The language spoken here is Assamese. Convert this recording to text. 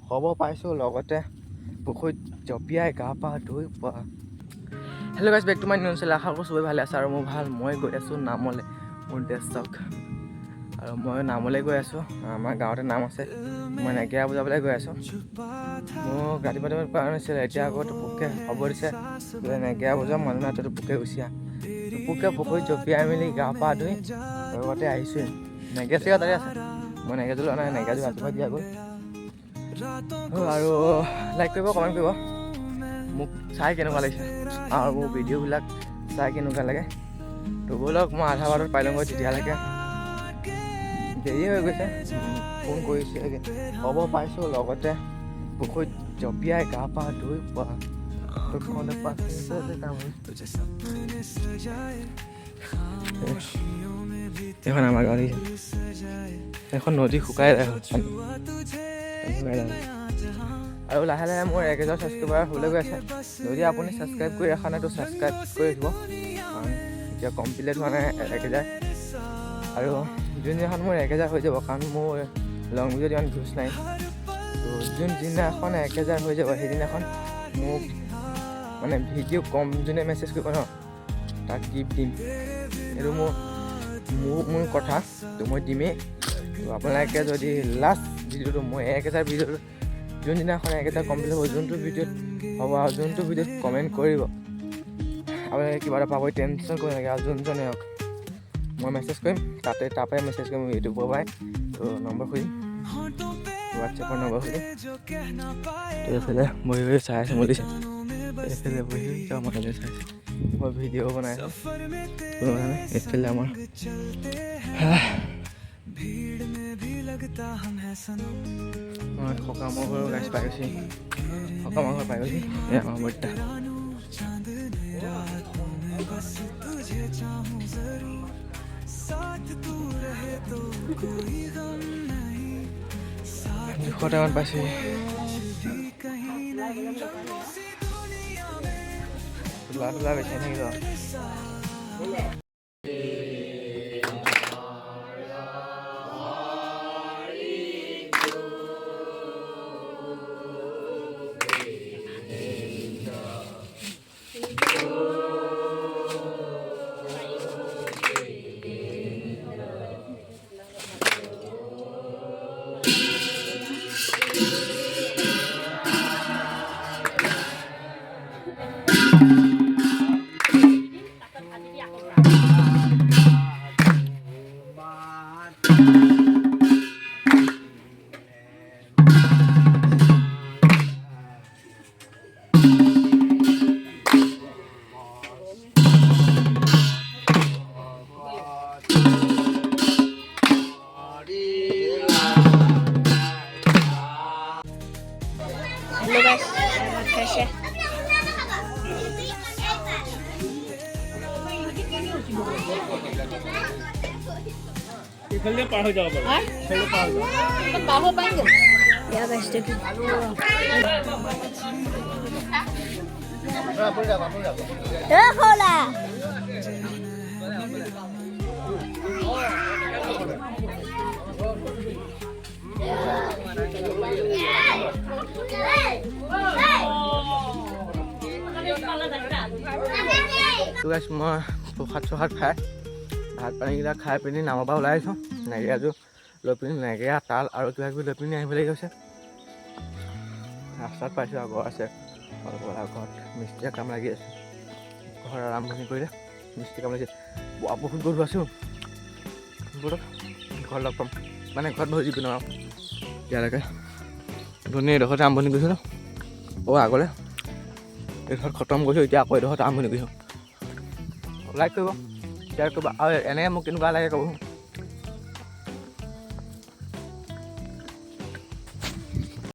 হ'ব পাইছোঁ, লগতে পুখুৰীত জঁপিয়াই গা পা ধুই পোৱা। Hello' guys, back to my new channel. আশা কৰোঁ চবেই ভালে আছে আৰু মোৰ ভাল। মই গৈ আছোঁ নামলৈ, মোৰ ড্ৰেছ চাওক। আৰু মই নামলৈ গৈ আছোঁ, আমাৰ গাঁৱতে নাম আছে। মই নেগেৰা বজাবলৈ গৈ আছোঁ। মোক ৰাতিপুৱা কোৱা নাছিলে, এতিয়া আকৌ টোপুককৈ হ'ব দিছে নেগেৰা বজাম, মানুহ নাই টোপুককৈ গুচি আহ। টোপুককৈ পুখুৰীত জঁপিয়াই মেলি গা পা ধুই লগতে আহিছোঁ। নেগেৰা চেগা তাতে আছে, মই নেগেৰাযোৰ লোৱা নাই, নেগেৰাযোৰ ৰাতিপুৱা দিয়া গ'ল। আৰু লাইক কৰিব, কমেণ্ট কৰিব, মোক চাই কেনেকুৱা লাগিছে আৰু মোৰ ভিডিঅ'বিলাক চাই কেনেকুৱা লাগে। তো ব'লক, মই আধা বাটত পাই লওঁগৈ, তেতিয়ালৈকে দেৰি হৈ গৈছে। ফোন কৰিছে, হ'ব পাইছোঁ, লগতে পুখুৰীত জঁপিয়াই গা পা ধুই পোৱা। এখন আমাৰ গাঁৱত এখন নদী শুকাই যায় আৰু লাহে লাহে মোৰ 1000 ছাবস্ক্ৰাইবাৰ হ'বলৈ গৈ আছে। যদি আপুনি ছাবস্ক্ৰাইব কৰি ৰখা নাই তো ছাবস্ক্ৰাইব কৰি ৰাখিব, কাৰণ এতিয়া কমপ্লিট হোৱা নাই 1000। আৰু যোনদিনাখন মোৰ 1000 হৈ যাব, কাৰণ মোৰ লং ভিডিঅ'ত ইমান ভিউজ নাই, তো যোনদিনাখন 1000 হৈ যাব সেইদিনাখন মোক মানে ভিডিঅ' কম যোনে মেছেজ কৰিব ন, তাক গিফ্ট দিম। এইটো মোৰ কথা, তো মই দিমেই। তো আপোনালোকে যদি লাষ্ট ভিডিঅ'টো মই 1000 ভিডিঅ'টো যোনদিনাখন 1000 কমপ্লিট হ'ব, যোনটো ভিডিঅ'ত হ'ব আৰু যোনটো ভিডিঅ'ত কমেণ্ট কৰিব আপোনালোকে কিবা এটা পাব, টেনশ্যন কৰিব নালাগে। আৰু যোনজনে হওক মই মেছেজ কৰিম, তাৰপৰাই মেছেজ কৰিম, ইউটিউবৰ পৰাই। তো নম্বৰ খুজিম, হোৱাটছএপৰ নম্বৰ খুজিম। তো এইফালে বহি বহি চাই আছোঁ, মলিছে এইফালে বহি মই চাইছোঁ, মই ভিডিঅ' বনাই আছোঁ কোনো মানে। এইফালে আমাৰ মই সকামৰ ঘৰ গাইছ পাই গৈছি, সকামৰ ঘৰ পাই গৈছি। এই আমাৰ বৰ্তা টাইমত পাইছোঁ। তোলা বেছি থাকিব। इफाले पार हो जाओ, इफाले पार हो जाओ, पार हो पाएंगे या बेस्ट है। खोला তো গাইছ, মই প্ৰসাদ চসাদ খাই ভাত পানীবিলাক খাই পিনি নামৰ পৰা ওলাই আহিছোঁ। নেগেৰাযোৰ লৈ পিনি, নেগেৰা তাল আৰু কিবা কিবি লৈ পিনি আহিবলৈ গৈছে। ৰাস্তাত পাইছোঁ আৰু ঘৰ আছে, ঘৰত মিস্ত্ৰীয়ে কাম লাগি আছে। ঘৰ আৰম্ভণি কৰিলে মিস্ত্ৰী কাম লাগিছে। বহুত গৰু আছোঁ, ঘৰত লগ পাম, মানে ঘৰত ভৰি পিনে আৰু এতিয়ালৈকে ধুনীয়া এডোখৰতে আৰম্ভণি কৰিছিলোঁ। আগলৈ এইডোখৰত খতম কৰিছোঁ, এতিয়া আকৌ এডোখৰত আৰম্ভণি কৰিছোঁ। লাইক কৰিব, শ্বেয়াৰ কৰিব, আৰু এনেকৈ মোক কেনেকুৱা লাগে ক'ব।